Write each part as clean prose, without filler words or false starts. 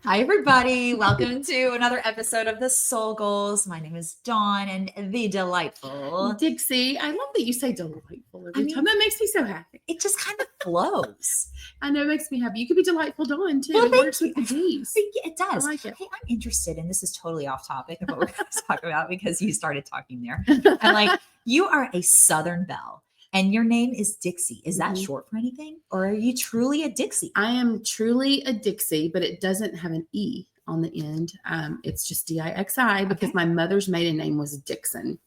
Hi, everybody. Welcome to another episode of the Soul Goals. My name is Dawn and the delightful Dixie. I love that you say delightful every time. mean, That makes me so happy. it just kind of flows. I know it makes me happy. You could be delightful Dawn too. Well, It thank works you. with the D's. Yeah, it I does. like it. Hey, I'm interested, and this is totally off topic of what we're going to talk about because you started talking there. I'm like, you are a Southern belle, and your name is Dixie. Is that Mhm. short for anything, or are you truly a Dixie? I am truly a Dixie, but it doesn't have an E on the end. It's just Dixi because Okay. my mother's maiden name was Dixon.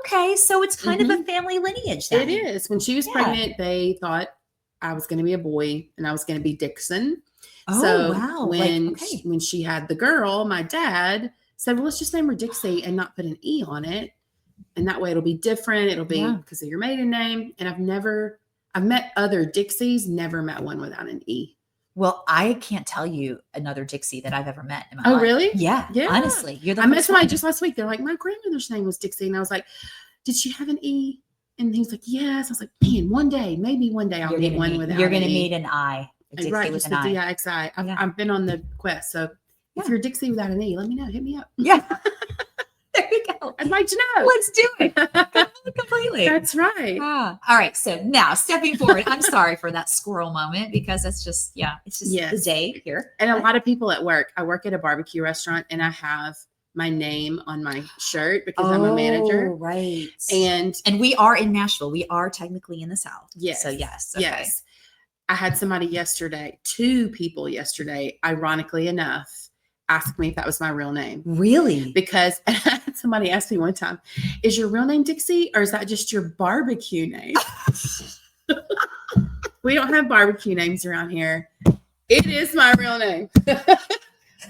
Okay, so it's kind of a family lineage. Then. It is. When she was Yeah. pregnant, they thought I was going to be a boy and I was going to be Dixon. Oh, So wow. when she had the girl, my dad said, well, let's just name her Dixie and not put an E on it. And that way it'll be different. It'll be Yeah. because of your maiden name. And I've met other Dixies, never met one without an E. Well, I can't tell you another Dixie that I've ever met in my Oh, life. really? Yeah. Yeah. Honestly, you're the I met first somebody one. just last week. They're like, my grandmother's name was Dixie. And I was like, did she have an E? And he was like, yes. I was like, man, maybe one day I'll You're meet gonna one meet, without you're gonna an E. meet an I. A Dixie Right, with just an the I. Dixi. Yeah. I've been on the quest. So Yeah. if you're Dixie without an E, let me know. Hit me up. Yeah. There you go. I'd like to know. Let's do it. Completely. That's right. All right. So now stepping forward, I'm sorry for that squirrel moment because that's just, it's just the Yes. day here. And a lot of people at work, I work at a barbecue restaurant and I have my name on my shirt because I'm a manager. Right. And we are in Nashville. We are technically in the South. yes. So yes. Okay. Yes. I had somebody yesterday, 2 people yesterday, ironically enough, asked me if that was my real name. Really? Because somebody asked me one time, is your real name Dixie or is that just your barbecue name? We don't have barbecue names around here. It is my real name.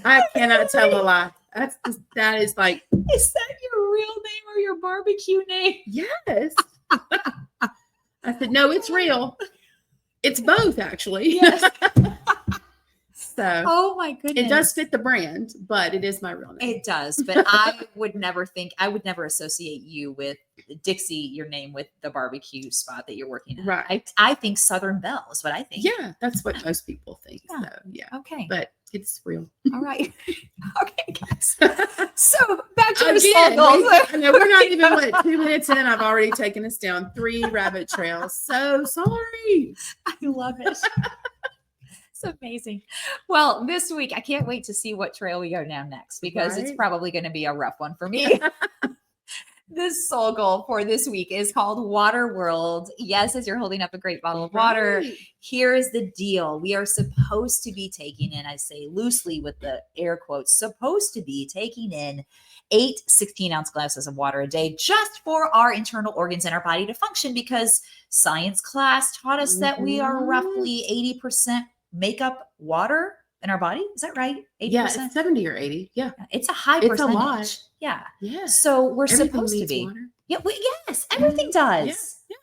I cannot tell a lie. That is like, Is that your real name or your barbecue name? yes. I said, no, it's real. It's both, actually. Yes. So Oh my goodness. it does fit the brand, but it is my real name. It does, but I would never associate you with Dixie, your name, with the barbecue spot that you're working at. Right. I think Southern Belle is what I think. Yeah, that's what most people think. Yeah. So, yeah. Okay. But it's real. All right. Okay, guys. So back to the Again, soul goals. I know we're not even 2 minutes in. I've already taken us down 3 rabbit trails. So sorry. I love it. It's amazing. Well, this week I can't wait to see what trail we go down next because it's Right. probably going to be a rough one for me. This soul goal for this week is called Water World. Yes, as you're holding up a great bottle of water, Right. here is the deal. We are supposed to be taking in, I say loosely with the air quotes, supposed to be taking in 8 16-ounce glasses of water a day just for our internal organs in our body to function because science class taught us that we are Mhm. roughly 80% makeup water in our body. Is that right? 80%? Yeah, it's 70 or 80. Yeah. It's a high It's a percentage. lot. Yeah. Yeah. So we're Everything supposed to needs be. water. Yeah, yes, everything does. Yeah.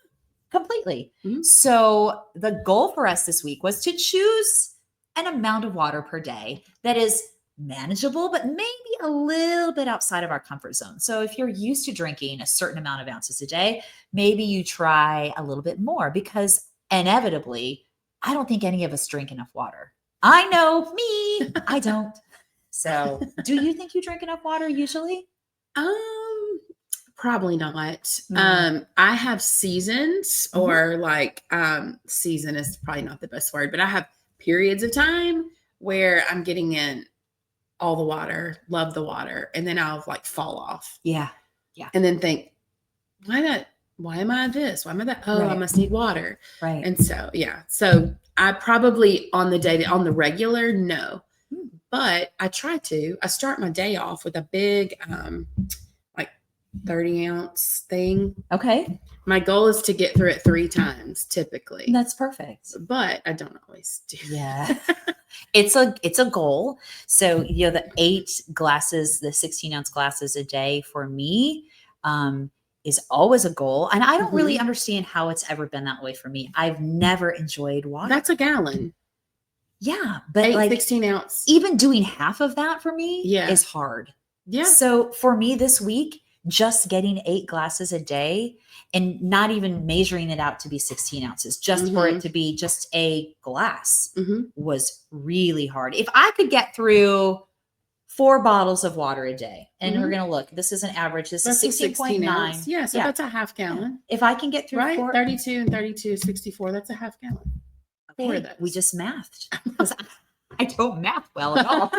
Completely. Mhm. So the goal for us this week was to choose an amount of water per day that is manageable, but maybe a little bit outside of our comfort zone. So if you're used to drinking a certain amount of ounces a day, maybe you try a little bit more because inevitably, I don't think any of us drink enough water. I know me, I don't. So do you think you drink enough water usually? Probably not. Mm. I have seasons Mhm. or like season is probably not the best word, but I have periods of time where I'm getting in all the water, love the water, and then I'll like fall off. Yeah. And then think, why am I this? Why am I that? Oh, I Right. must need water. Right. And so, yeah. So I probably on the regular, no. Hmm. But I try to. I start my day off with a big like 30-ounce thing. Okay. My goal is to get through it 3 times typically. That's perfect. But I don't always do. Yeah. It's a goal. So, the 8 glasses, the 16-ounce glasses a day for me is always a goal. And I don't really understand how it's ever been that way for me. I've never enjoyed water. That's a gallon. Yeah. But 8 like 16-ounce. even doing half of that for me Yeah. is hard. Yeah. So for me this week, just getting 8 glasses a day and not even measuring it out to be 16 ounces, just for it to be just a glass was really hard. If I could get through 4 bottles of water a day, and we're going to look, this is an average. This is 16.9. Yeah. So that's a half gallon. Yeah. If I can get through right? 4, 32 and 32, 64, that's a half gallon. Okay, we just mathed because I don't math well at all.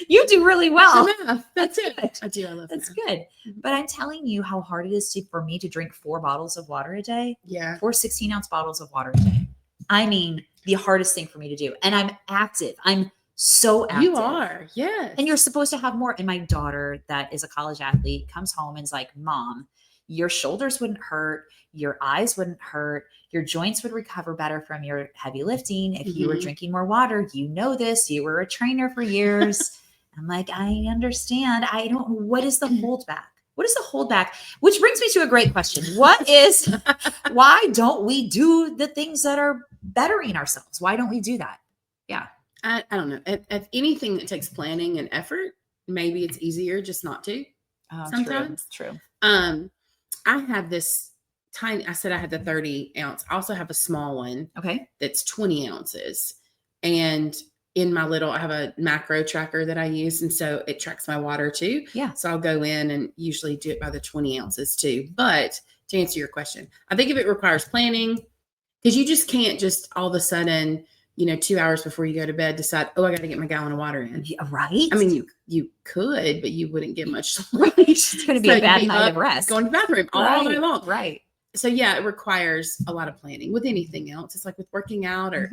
You do really well. That's it. Good. I do. I love That's math. good. But I'm telling you how hard it is for me to drink 4 bottles of water a day. Yeah. 4 16-ounce bottles of water a day. I mean, the hardest thing for me to do. And I'm active. I'm so active. You are. Yes. And you're supposed to have more. And my daughter, that is a college athlete, comes home and is like, Mom, your shoulders wouldn't hurt. Your eyes wouldn't hurt. Your joints would recover better from your heavy lifting if you were drinking more water. You know this. You were a trainer for years. I'm like, I understand. I don't know. What is the holdback? What is the holdback? Which brings me to a great question. Why don't we do the things that are bettering ourselves? Why don't we do that? Yeah. I don't know. If anything that takes planning and effort, maybe it's easier just not to. Sometimes. True. I have this tiny, I said I had the 30 ounce. I also have a small one. Okay. That's 20 ounces. And in my I have a macro tracker that I use. And so it tracks my water too. Yeah. So I'll go in and usually do it by the 20 ounces too. But to answer your question, I think if it requires planning, because you just can't just all of a sudden, 2 hours before you go to bed, decide, I got to get my gallon of water in. Yeah, right. I mean, you could, but you wouldn't get much sleep. It's going to be a bad night of rest. Going to the bathroom all day long. Right. So yeah, it requires a lot of planning with anything else. It's like with working out or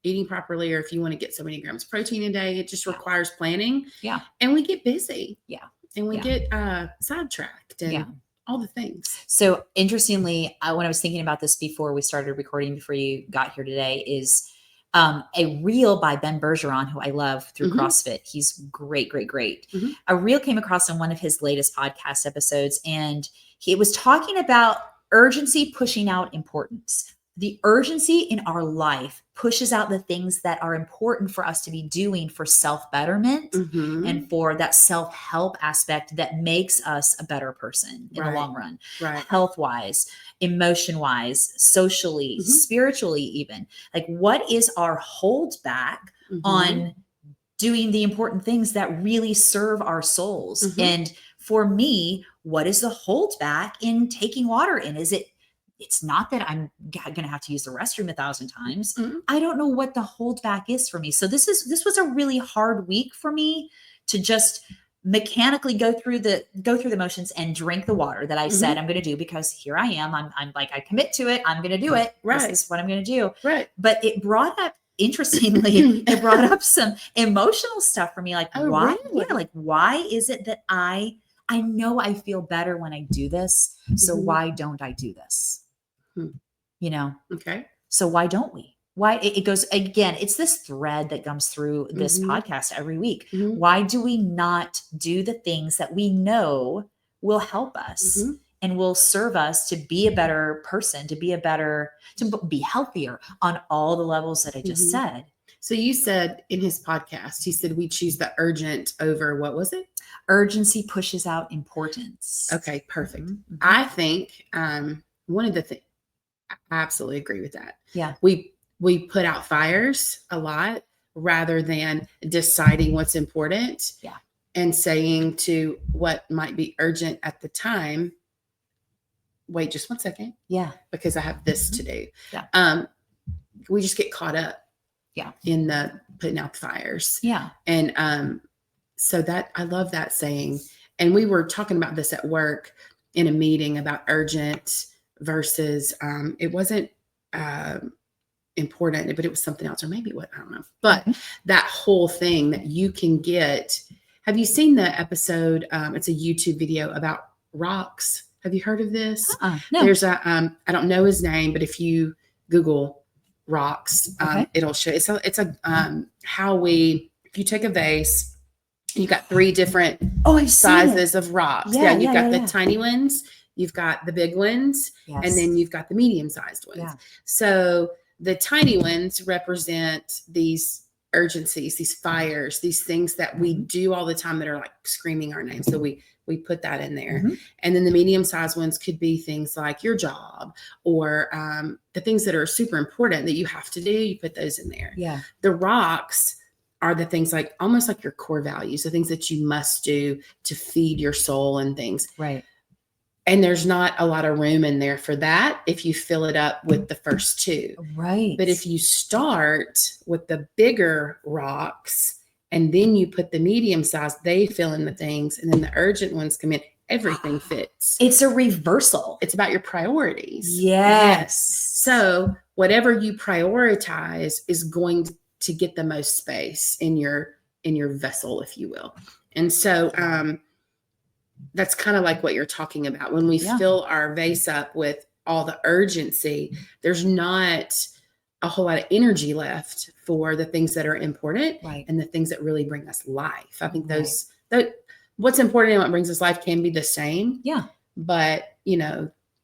eating properly, or if you want to get so many grams of protein a day, it just requires planning. Yeah. And we get busy. Yeah. And we get sidetracked and all the things. So interestingly, when I was thinking about this before we started recording, before you got here today, is a reel by Ben Bergeron, who I love through CrossFit. He's great. A reel came across in one of his latest podcast episodes, and he was talking about urgency pushing out importance. The urgency in our life pushes out the things that are important for us to be doing for self-betterment and for that self-help aspect that makes us a better person in the long run, health-wise, emotion-wise, socially, spiritually, even. Like, what is our holdback on doing the important things that really serve our souls? And for me, what is the holdback in taking water in? It's not that I'm going to have to use the restroom 1,000 times. I don't know what the holdback is for me. So this was a really hard week for me to just mechanically go through the motions and drink the water that I said I'm going to do, because here I am. I'm like, I commit to it. I'm going to do it. Right. This is what I'm going to do. Right. But it brought up, interestingly, it brought up some emotional stuff for me. Like, why? Really? Yeah, like, why is it that I know I feel better when I do this. So why don't I do this? Okay. So why don't we? Why it goes again, it's this thread that comes through this podcast every week. Why do we not do the things that we know will help us and will serve us to be a better person, to be healthier on all the levels that I just said? So you said in his podcast, he said we choose the urgent over, what was it? Urgency pushes out importance. Okay, perfect. I think one of the things, I absolutely agree with that. Yeah. We put out fires a lot rather than deciding what's important. Yeah. And saying to what might be urgent at the time, wait just 1 second. Yeah. Because I have this to do. Yeah. We just get caught up. Yeah. In the putting out the fires. Yeah. And so that I love that saying. And we were talking about this at work in a meeting about urgent versus it wasn't important, but it was something else, or maybe what, I don't know. But that whole thing that you can get. Have you seen the episode? It's a YouTube video about rocks. Have you heard of this? No. There's I don't know his name, but if you Google rocks, it'll show. It's if you take a vase, you got 3 different sizes of rocks. You've got the tiny ones, you've got the big ones, and then you've got the medium-sized ones. So the tiny ones represent these urgencies, these fires, these things that we do all the time that are like screaming our name. So we put that in there. Mhm. And then the medium-sized ones could be things like your job or the things that are super important that you have to do. You put those in there. Yeah. The rocks are the things like almost like your core values, the things that you must do to feed your soul and things. Right. And there's not a lot of room in there for that if you fill it up with the first two. Right. But if you start with the bigger rocks and then you put the medium size, they fill in the things, and then the urgent ones come in, everything fits. It's a reversal. It's about your priorities. Yes. So whatever you prioritize is going to get the most space in your vessel, if you will. And so that's kind of like what you're talking about. When we fill our vase up with all the urgency, there's not a whole lot of energy left for the things that are important, right, and the things that really bring us life. I think what's important and what brings us life can be the same. Yeah. But,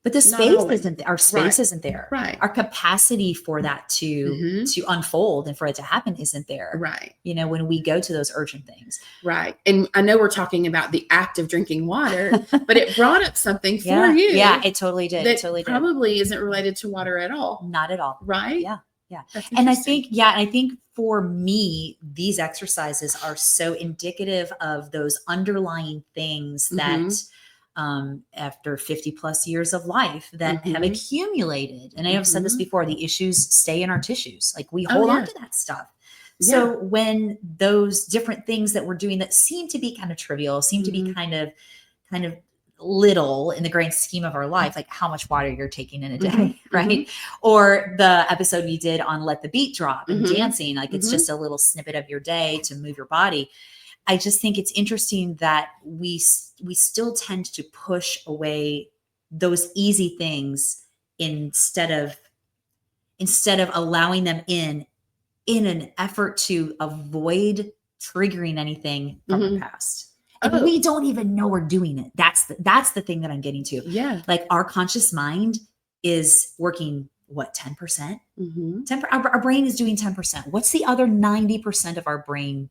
but the space isn't there. Our space isn't there. Right. Our capacity for that to unfold and for it to happen isn't there. Right. When we go to those urgent things. Right. And I know we're talking about the act of drinking water, but it brought up something for you. Yeah, it totally did. That it totally probably isn't related to water at all. Not at all. Right. Yeah. Yeah. And I think for me, these exercises are so indicative of those underlying things that after 50 plus years of life that have accumulated. And I have said this before, the issues stay in our tissues. Like we hold on to that stuff. Yeah. So when those different things that we're doing that seem to be kind of trivial, seem to be kind of little in the grand scheme of our life, like how much water you're taking in a day, right? Or the episode we did on let the beat drop and dancing, like it's just a little snippet of your day to move your body. I just think it's interesting that we still tend to push away those easy things instead of allowing them in an effort to avoid triggering anything from the past. And we don't even know we're doing it. That's the thing that I'm getting to. Yeah. Like our conscious mind is working, 10%? 10%. Our brain is doing 10%. What's the other 90% of our brain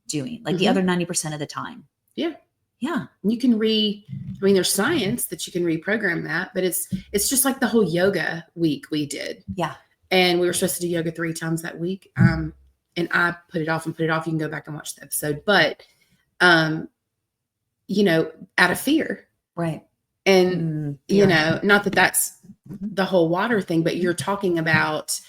doing? Like the other 90% of the time? Yeah. Yeah. You can there's science that you can reprogram that, but it's just like the whole yoga week we did. Yeah. And we were supposed to do yoga 3 times that week. And I put it off. You can go back and watch the episode, but, out of fear. Right. And, not that that's the whole water thing, but you're talking about,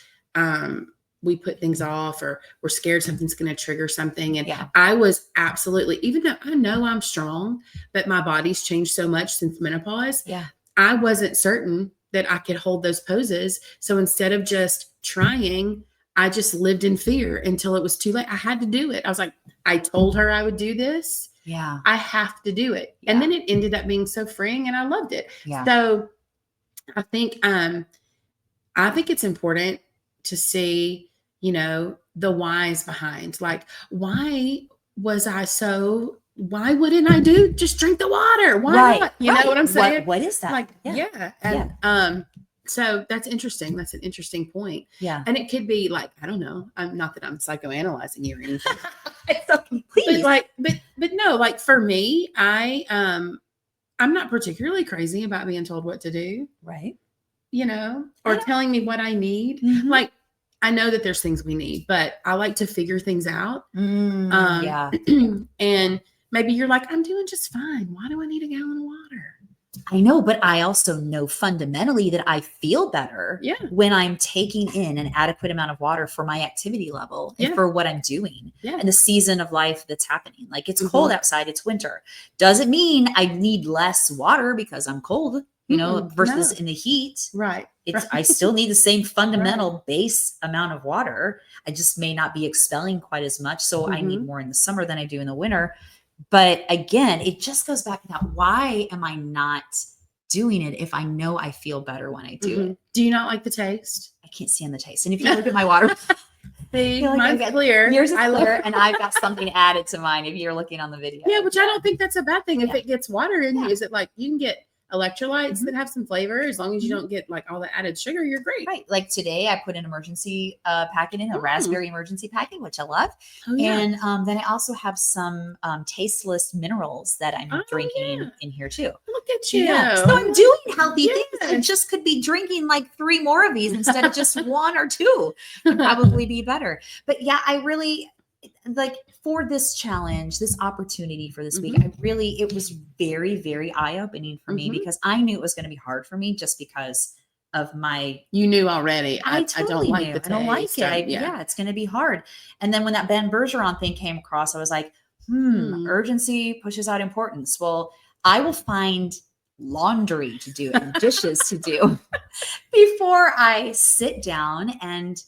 we put things off or we're scared something's going to trigger something. And I was absolutely, even though I know I'm strong, but my body's changed so much since menopause. Yeah. I wasn't certain that I could hold those poses. So instead of just trying, I just lived in fear until it was too late. I had to do it. I was like, I told her I would do this. Yeah. I have to do it. Yeah. And then it ended up being so freeing and I loved it. Yeah. So I think it's important to see, the whys behind, like, why wouldn't I just drink the water? Why not? You know what I'm saying? What is that? Like, And, so that's interesting. That's an interesting point. Yeah. And it could be like, I don't know. I'm not that I'm psychoanalyzing you or anything. It's okay. Please. But no, like for me, I'm not particularly crazy about being told what to do. Right. Or telling me what I need. Like, I know that there's things we need, but I like to figure things out. Yeah. And maybe you're like, I'm doing just fine. Why do I need a gallon of water? I know, but I also know fundamentally that I feel better when I'm taking in an adequate amount of water for my activity level and for what I'm doing and the season of life that's happening. Like it's cold outside, it's winter. Doesn't mean I need less water because I'm cold, versus in the heat. Right. I still need the same fundamental base amount of water. I just may not be expelling quite as much. So I need more in the summer than I do in the winter. But again, it just goes back to that. Why am I not doing it if I know I feel better when I do it? Do you not like the taste? I can't stand the taste. And if you look at my water, mine's clear. Yours is clear, and I've got something added to mine if you're looking on the video. Yeah, which I don't think that's a bad thing. If it gets water in you, is it like you can get electrolytes that have some flavor. As long as you don't get like all the added sugar, you're great. Right. Like today, I put an emergency packet in, a raspberry emergency packet, which I love. Oh, yeah. And then I also have some tasteless minerals that I'm drinking in here too. Look at you. Yeah. So I'm doing healthy Yes. things. I just could be drinking like 3 more of these instead of just 1 or 2. Would probably be better. But yeah, I really like for this challenge, this opportunity for this week, it was very, very eye-opening for me because I knew it was going to be hard for me just because of my. You knew already. I totally don't like knew. the taste. I don't like it. Yeah, It's going to be hard. And then when that Ben Bergeron thing came across, I was like, urgency pushes out importance. Well, I will find laundry to do and dishes to do before I sit down and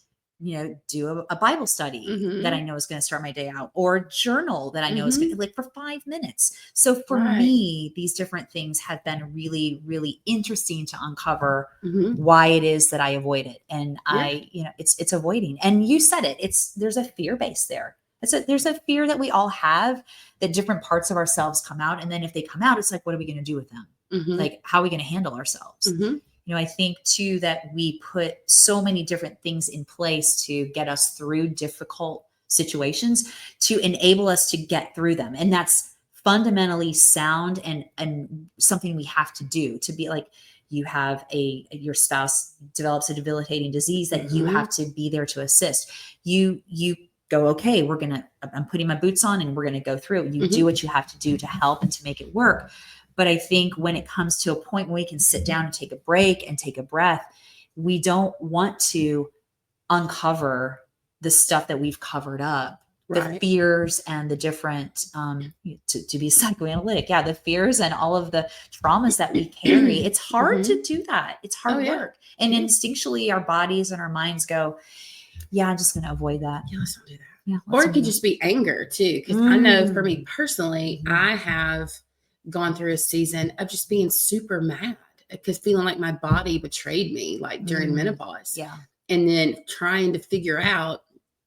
do a Bible study that I know is going to start my day out, or journal that I know is going to like for 5 minutes. So for me, these different things have been really, really interesting to uncover why it is that I avoid it. And it's avoiding. And you said it, there's a fear base there. There's a fear that we all have that different parts of ourselves come out. And then if they come out, it's like, what are we going to do with them? Like, how are we going to handle ourselves? I think too that we put so many different things in place to get us through difficult situations to enable us to get through them. And that's fundamentally sound and something we have to do. To be like, you have your spouse develops a debilitating disease that you have to be there to assist. You go, okay, I'm putting my boots on and we're going to go through. You do what you have to do to help and to make it work. But I think when it comes to a point where we can sit down and take a break and take a breath, we don't want to uncover the stuff that we've covered up, the fears and the different, to be psychoanalytic. Yeah. The fears and all of the traumas that we carry. It's hard to do that. It's hard work. And instinctually our bodies and our minds go, yeah, I'm just going to avoid that. Yeah, let's not do that. Yeah, or it could just be anger too. Cause I know for me personally, I have gone through a season of just being super mad because feeling like my body betrayed me, like during menopause. Yeah. And then trying to figure out,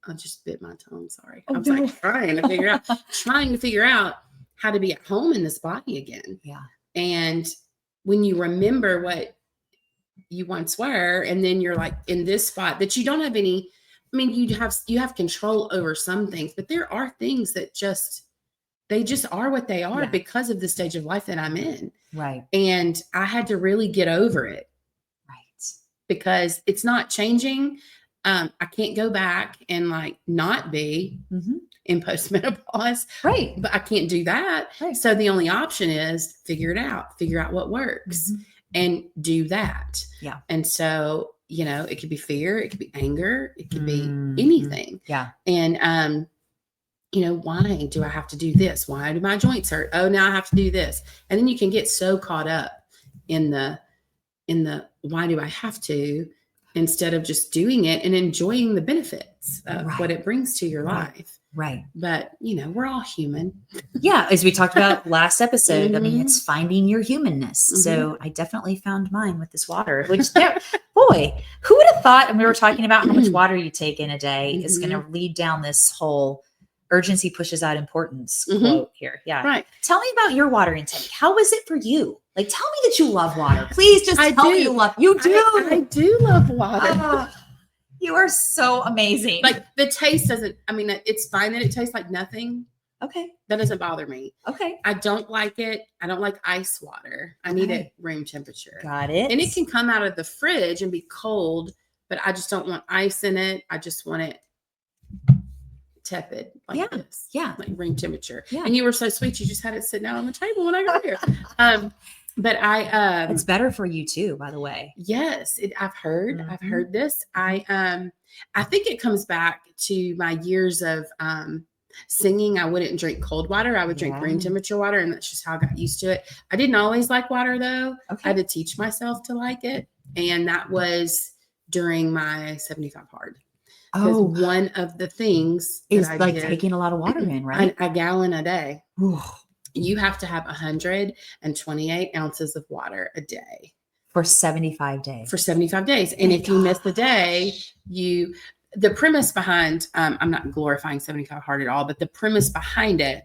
I just bit my tongue. Sorry. I was like trying to figure out how to be at home in this body again. Yeah. And when you remember what you once were, and then you're like in this spot that you don't have any, I mean, you have control over some things, but there are things that they just are what they are because of the stage of life that I'm in. Right. And I had to really get over it. Right. Because it's not changing. I can't go back and like not be in postmenopause. Right. But I can't do that. Right. So the only option is figure out what works and do that. Yeah. And so, it could be fear, it could be anger, it could be anything. Yeah. And, why do I have to do this? Why do my joints hurt? Oh, now I have to do this. And then you can get so caught up in the why do I have to, instead of just doing it and enjoying the benefits of what it brings to your life. Right. But, we're all human. Yeah. As we talked about last episode, I mean, it's finding your humanness. So I definitely found mine with this water, which boy, who would have thought, and we were talking about how much water you take in a day is going to lead down this whole urgency pushes out importance quote here. Yeah. Right. Tell me about your water intake. How is it for you? Like, tell me that you love water. Please just tell me you love. You do. I do love water. You are so amazing. Like the taste doesn't, I mean, it's fine that it tastes like nothing. Okay. That doesn't bother me. Okay. I don't like it. I don't like ice water. I need it room temperature. Got it. And it can come out of the fridge and be cold, but I just don't want ice in it. I just want it tepid like this. Yeah. Like room temperature. Yeah. And you were so sweet. You just had it sitting out on the table when I got here. But it's better for you too, by the way. Yes, I've heard this. I think it comes back to my years of singing. I wouldn't drink cold water. I would drink room temperature water, and that's just how I got used to it. I didn't always like water though. Okay. I had to teach myself to like it, and that was during my 75 hard. Because one of the things is like taking a lot of water in, right? A gallon a day. Ooh. You have to have 128 ounces of water a day. For 75 days. For 75 days. And if you miss the day, the premise behind, I'm not glorifying 75 hard at all, but the premise behind it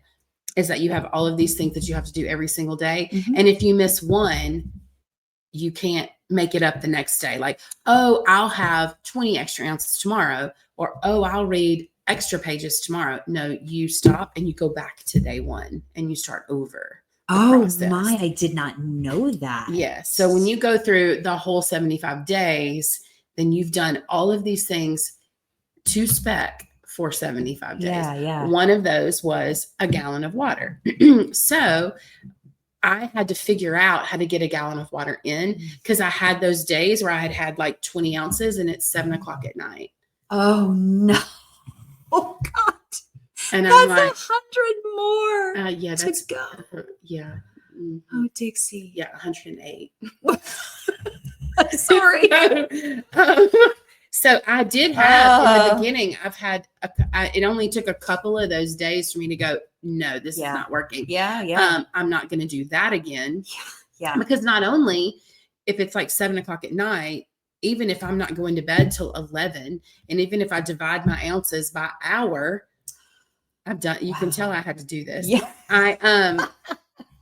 is that you have all of these things that you have to do every single day. And if you miss one, you can't make it up the next day. Like, oh, I'll have 20 extra ounces tomorrow, or, oh, I'll read extra pages tomorrow. No, you stop and you go back to day one and you start over the process. My, I did not know that. Yes. So when you go through the whole 75 days, then you've done all of these things to spec for 75 days. Yeah. One of those was a gallon of water. So I had to figure out how to get a gallon of water in, because I had those days where I had like 20 ounces and it's 7:00 at night. Oh no. Oh God. And that's I'm like, 100 more. Yeah, that's go. Yeah. Mm-hmm. Oh, Dixie. Yeah, 108. I'm sorry. So I did have in the beginning, I've had, it only took a couple of those days for me to go, no, this is not working. Yeah. I'm not going to do that again. Yeah. Because not only if it's like 7:00 at night, even if I'm not going to bed till 11, and even if I divide my ounces by hour, I've done, you can tell I had to do this. Yeah.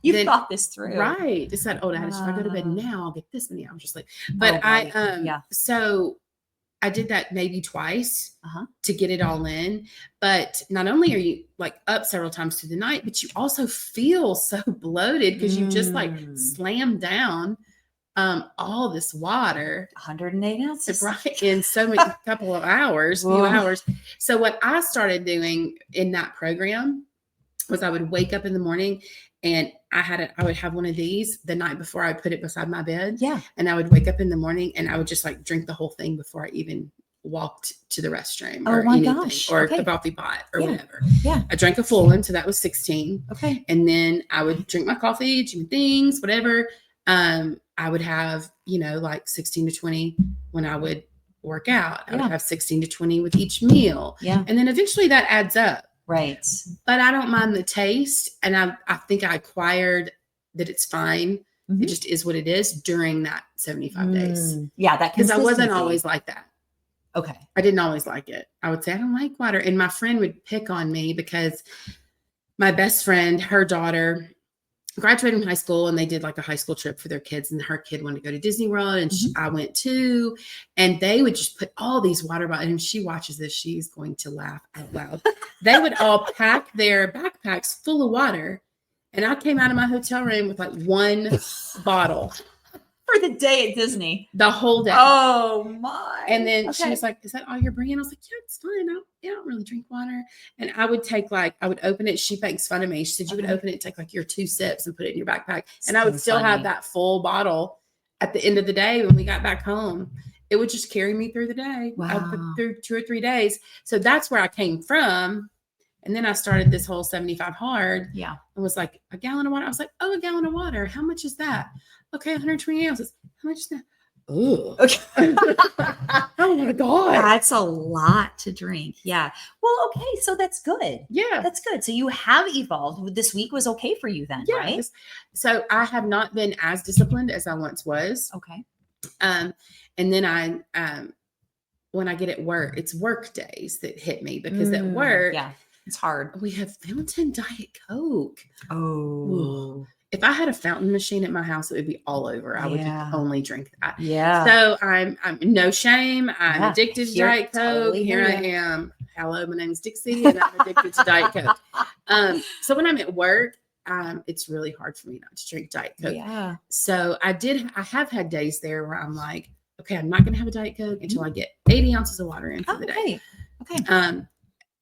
You thought this through. Right. It's that old adage, if I go to bed now, I'll get this many hours of sleep. But so I did that maybe twice to get it all in. But not only are you like up several times through the night, but you also feel so bloated because you just like slammed down all this water. 108 ounces. Right. In so many couple of hours, few hours. So what I started doing in that program was I would wake up in the morning and I would have one of these the night before. I would put it beside my bed. Yeah. And I would wake up in the morning and I would just like drink the whole thing before I even walked to the restroom or anything, or the coffee pot or whatever. Yeah. I drank a full one. So that was 16. Okay. And then I would drink my coffee, do things, whatever. I would have, like 16 to 20 when I would work out. I would have 16 to 20 with each meal. Yeah. And then eventually that adds up. Right. But I don't mind the taste. And I think I acquired that it's fine. Mm-hmm. It just is what it is during that 75 days. Yeah. That because I wasn't always like that. Okay. I didn't always like it. I would say, I don't like water. And my friend would pick on me because my best friend, her daughter, graduated from high school, and they did like a high school trip for their kids, and her kid wanted to go to Disney World, and I went too, and they would just put all these water bottles, and she watches this, she's going to laugh out loud. They would all pack their backpacks full of water, and I came out of my hotel room with like one bottle for the day at Disney, the whole day. Oh my. And then she was like, is that all you're bringing? I was like, yeah, it's fine. I don't really drink water. And I would take I would open it. She makes fun of me. She said, you would open it, take like your 2 sips and put it in your backpack. And I would still have that full bottle at the end of the day when we got back home. It would just carry me through the day. Wow. Through 2 or 3 days. So that's where I came from. And then I started this whole 75 hard. Yeah. It was like a gallon of water. I was like, oh, a gallon of water. How much is that? Okay, 120 ounces. How much is that? Oh, okay. Oh my God. That's a lot to drink. Yeah. Well, okay. So that's good. Yeah. That's good. So you have evolved. This week was okay for you then, right? So I have not been as disciplined as I once was. Okay. And then when I get at work, it's work days that hit me because at work, it's hard. We have fountain Diet Coke. Oh. If I had a fountain machine at my house, it would be all over. I would only drink that. Yeah. So I'm no shame. I'm addicted to Diet Coke. Here I am. Hello, my name is Dixie, and I'm addicted to Diet Coke. So when I'm at work, it's really hard for me not to drink Diet Coke. Yeah. So I have had days there where I'm like, okay, I'm not going to have a Diet Coke until I get 80 ounces of water in for the day. Okay.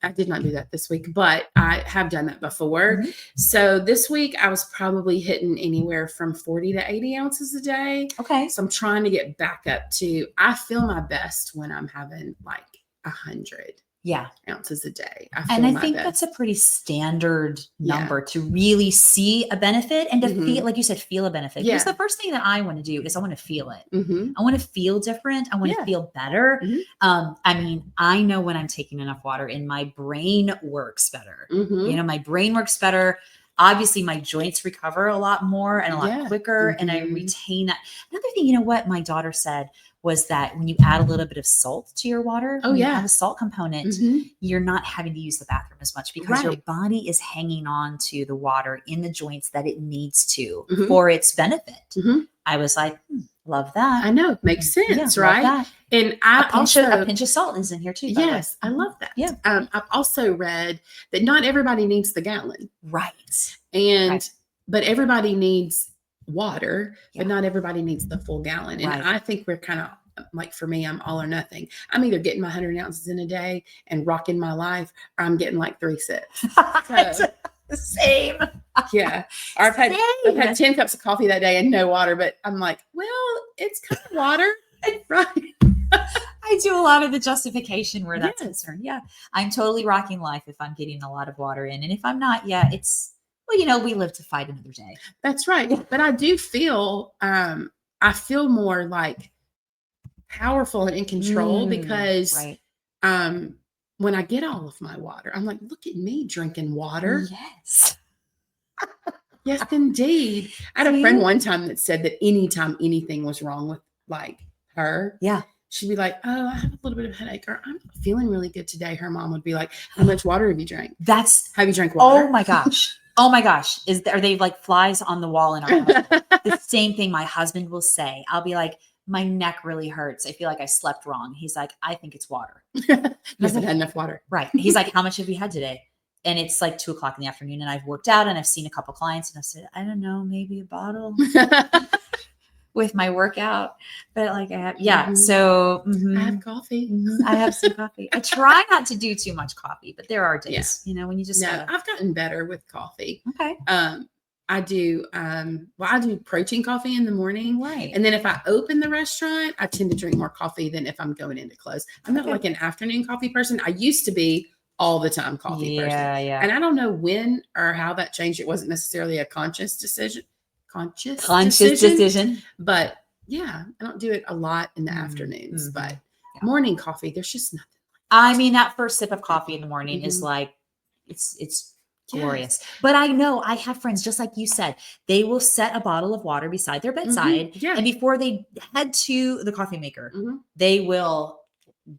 I did not do that this week, but I have done that before. Mm-hmm. So this week I was probably hitting anywhere from 40 to 80 ounces a day. Okay. So I'm trying to get back up to, I feel my best when I'm having like 100 ounces a day. I think that's a pretty standard number to really see a benefit and to feel, like you said, feel a benefit. Because the first thing that I want to do is I want to feel it. Mm-hmm. I want to feel different. I want to feel better. Mm-hmm. I mean, I know when I'm taking enough water and my brain works better. Mm-hmm. My brain works better. Obviously, my joints recover a lot and a lot quicker, and I retain that. Another thing, what my daughter said was that when you add a little bit of salt to your water, you have a salt component, you're not having to use the bathroom as much because your body is hanging on to the water in the joints that it needs to for its benefit. I was like, Love that. I know, makes sense, Yeah, right? love that. And I A also, pinch of salt is in here too, by the way. yes, I love that. Yeah. I've also read that not everybody needs the gallon, Right. and but everybody needs water, Yeah. but not everybody needs the full gallon. And Right. I think we're kind of like, for me, I'm all or nothing. I'm either getting my 100 ounces in a day and rocking my life, or I'm getting like 3 sips. So, Same. yeah. Or I've had Same. 10 cups of coffee that day and no water, but I'm like, well, it's kind of water, right? I do a lot of the justification where that's Yes. concerned. Yeah. I'm totally rocking life if I'm getting a lot of water in. And if I'm not, yeah, it's, well, we live to fight another day. That's right. But I do feel, I feel more like powerful and in control because, right. when I get all of my water, I'm like, look at me drinking water. Yes. Yes, indeed. I had a friend one time that said that anytime anything was wrong with like her, Yeah. she'd be like, oh, I have a little bit of headache, or I'm not feeling really good today. Her mom would be like, how much water have you drank? Have you drank water? Oh my gosh. Oh my gosh. Are they like flies on the wall in our house? The same thing my husband will say. I'll be like, my neck really hurts. I feel like I slept wrong. He's like, I think it's water. You haven't had enough water. Right. He's like, how much have you had today? And it's like 2:00 in the afternoon, and I've worked out and I've seen a couple clients, and I said, I don't know, maybe a bottle with my workout. But like I have, yeah. So I have coffee. I have some coffee. I try not to do too much coffee, but there are days, when you just I've gotten better with coffee. Okay. I do I do protein coffee in the morning. Right. And then if I open the restaurant, I tend to drink more coffee than if I'm going in to close. I'm not like an afternoon coffee person. I used to be all the time coffee person. Yeah. And I don't know when or how that changed. It wasn't necessarily a conscious decision. But yeah, I don't do it a lot in the afternoons, but morning coffee, there's just nothing. I mean, that first sip of coffee in the morning is like, it's glorious. But I know I have friends, just like you said, they will set a bottle of water beside their bedside. And before they head to the coffee maker, they will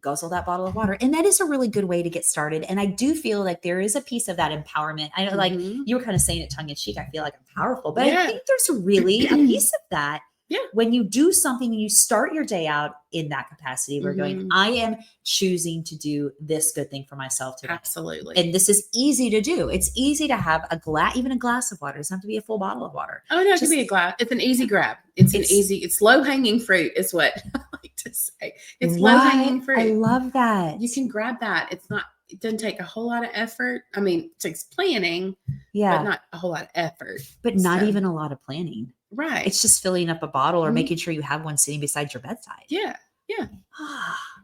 guzzle that bottle of water. And that is a really good way to get started. And I do feel like there is a piece of that empowerment. I know, like you were kind of saying it tongue in cheek, I feel like I'm powerful, but I think there's really a piece of that. Yeah. When you do something and you start your day out in that capacity, we're going, I am choosing to do this good thing for myself today. Absolutely. And this is easy to do. It's easy to have even a glass of water. It doesn't have to be a full bottle of water. Oh, no, it can be a glass. It's an easy grab. It's low hanging fruit is what I like to say. It's low hanging fruit. I love that. You can grab that. It doesn't take a whole lot of effort. I mean, it takes planning, but not a whole lot of effort. But not even a lot of planning. Right. It's just filling up a bottle or making sure you have one sitting beside your bedside. Yeah.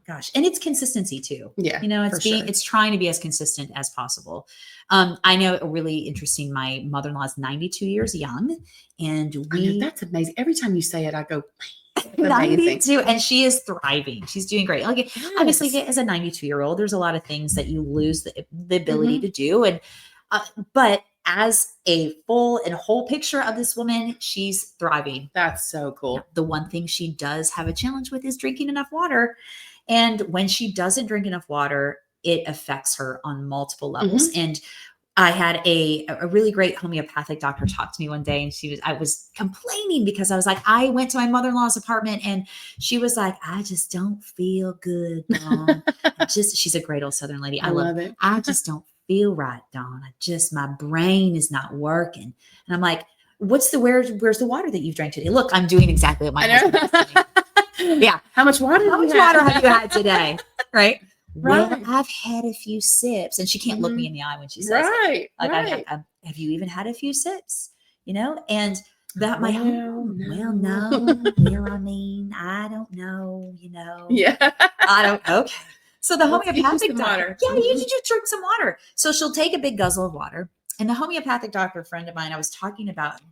Gosh. And it's consistency too. Yeah. It's trying to be as consistent as possible. I know really interesting. My mother-in-law is 92 years young, and that's amazing. Every time you say it, I go, 92, and she is thriving. She's doing great. Like obviously as a 92-year-old, there's a lot of things that you lose the ability to do. And, but as a full and whole picture of this woman, she's thriving. That's so cool. The one thing she does have a challenge with is drinking enough water. And when she doesn't drink enough water, it affects her on multiple levels. And I had a really great homeopathic doctor talk to me one day, and I was complaining because I was like, I went to my mother-in-law's apartment and she was like, I just don't feel good, Dawn. She's a great old Southern lady. I love it. I just don't feel right, Dawn. My brain is not working. And I'm like, where's the water that you've drank today? Look, I'm doing exactly what my husband is doing. Yeah. How much water have you had today? Right. Well, I've had a few sips, and she can't look me in the eye when she says it. Like, have you even had a few sips? And that might, I don't know, Yeah. I don't, okay. So the homeopathic doctor, water. You just drink some water. So she'll take a big guzzle of water. And the homeopathic doctor, friend of mine, I was talking about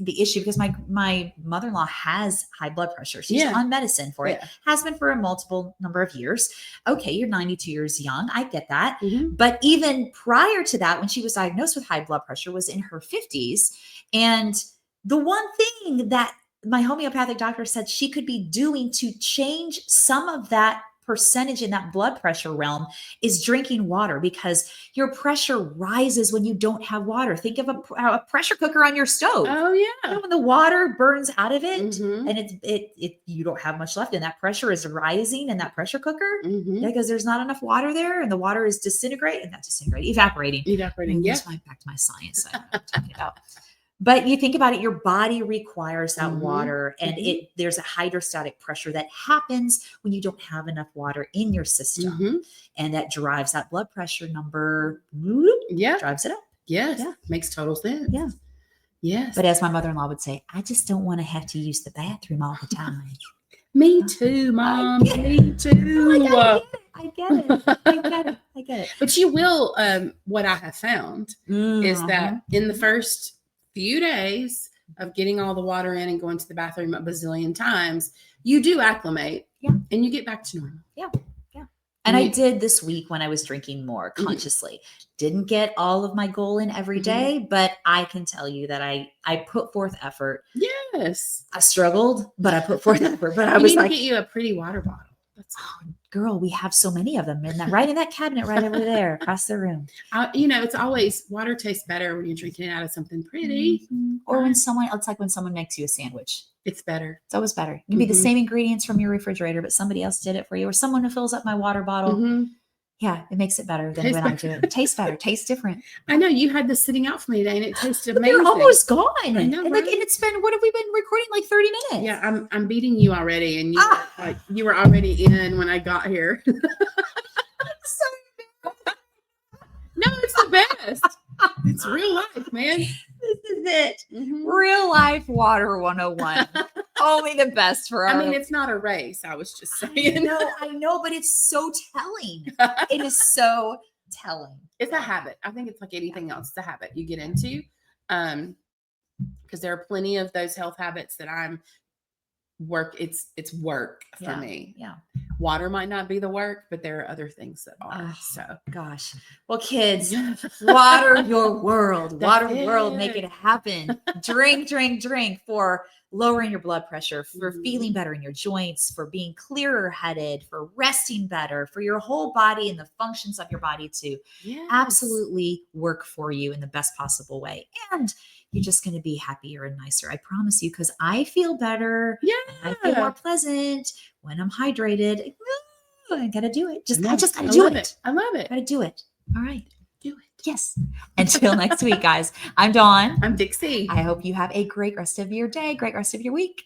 the issue because my mother-in-law has high blood pressure. She's on medicine for it, has been for a multiple number of years. Okay, you're 92 years young. I get that. But even prior to that, when she was diagnosed with high blood pressure, was in her 50s. And the one thing that my homeopathic doctor said she could be doing to change some of that percentage in that blood pressure realm is drinking water, because your pressure rises when you don't have water. Think of a pressure cooker on your stove. Oh You yeah. know, when the water burns out of it Mhm. and you don't have much left, and that pressure is rising in that pressure cooker, Mhm. because there's not enough water there, and the water is evaporating. Evaporating. I'm Yeah. lose my back to my science. I don't know what I'm talking about. But you think about it, your body requires that Mhm. water, and Mhm. there's a hydrostatic pressure that happens when you don't have enough water in your system. Mhm. And that drives that blood pressure number, Yeah. drives it up. Yes. Yeah. Makes total sense. Yeah. Yes. But as my mother-in-law would say, I just don't want to have to use the bathroom all the time. Me too, Mom. I get Me too. I get it. I get it. But you will, what I have found is that Mhm. in the first few days of getting all the water in and going to the bathroom a bazillion times, you do acclimate. Yeah. And you get back to normal. Yeah. And I did this week when I was drinking more consciously. Didn't get all of my goal in every day, but I can tell you that I put forth effort. Yes. I struggled, but I put forth effort. But I You was need like, to get you a pretty water bottle. That's girl, we have so many of them in that cabinet right over there across the room. it's always water tastes better when you're drinking it out of something pretty. Mhm. Or when it's like when someone makes you a sandwich. It's better. It's always better. It can be the same ingredients from your refrigerator, but somebody else did it for you, or someone who fills up my water bottle. Mhm. Yeah, it makes it better than Tastes when I better. do it. Tastes better. Tastes different. I know you had this sitting out for me today, and it tasted But amazing. they're almost gone. I know, and right? and it's been, what have we been recording? Like 30 minutes. Yeah, I'm beating you already, and you were already in when I got here. No, it's the best. It's real life, man. This is it. Mhm. Real life water 101. Only the best for our. I mean, it's not a race. I was just saying. I know, but it's so telling. It is so telling. It's a habit. I think it's like anything else. It's a habit you get into. Because there are plenty of those health habits that it's work for me. Yeah. Water might not be the work, but there are other things that are. Oh, So gosh. Well, kids, water your world. Water That's world, make it. it happen. Drink for lowering your blood pressure, for Mhm. feeling better in your joints, for being clearer headed, for resting better, for your whole body and the functions of your body to Yes. absolutely work for you in the best possible way. And you're just going to be happier and nicer. I promise you, because I feel better. Yeah. I feel more pleasant when I'm hydrated. I got to do it. I just got to I do love it. I love it. Got to do it. All right. Do it. Yes. Until next week, guys. I'm Dawn. I'm Dixie. I hope you have a great rest of your day, great rest of your week.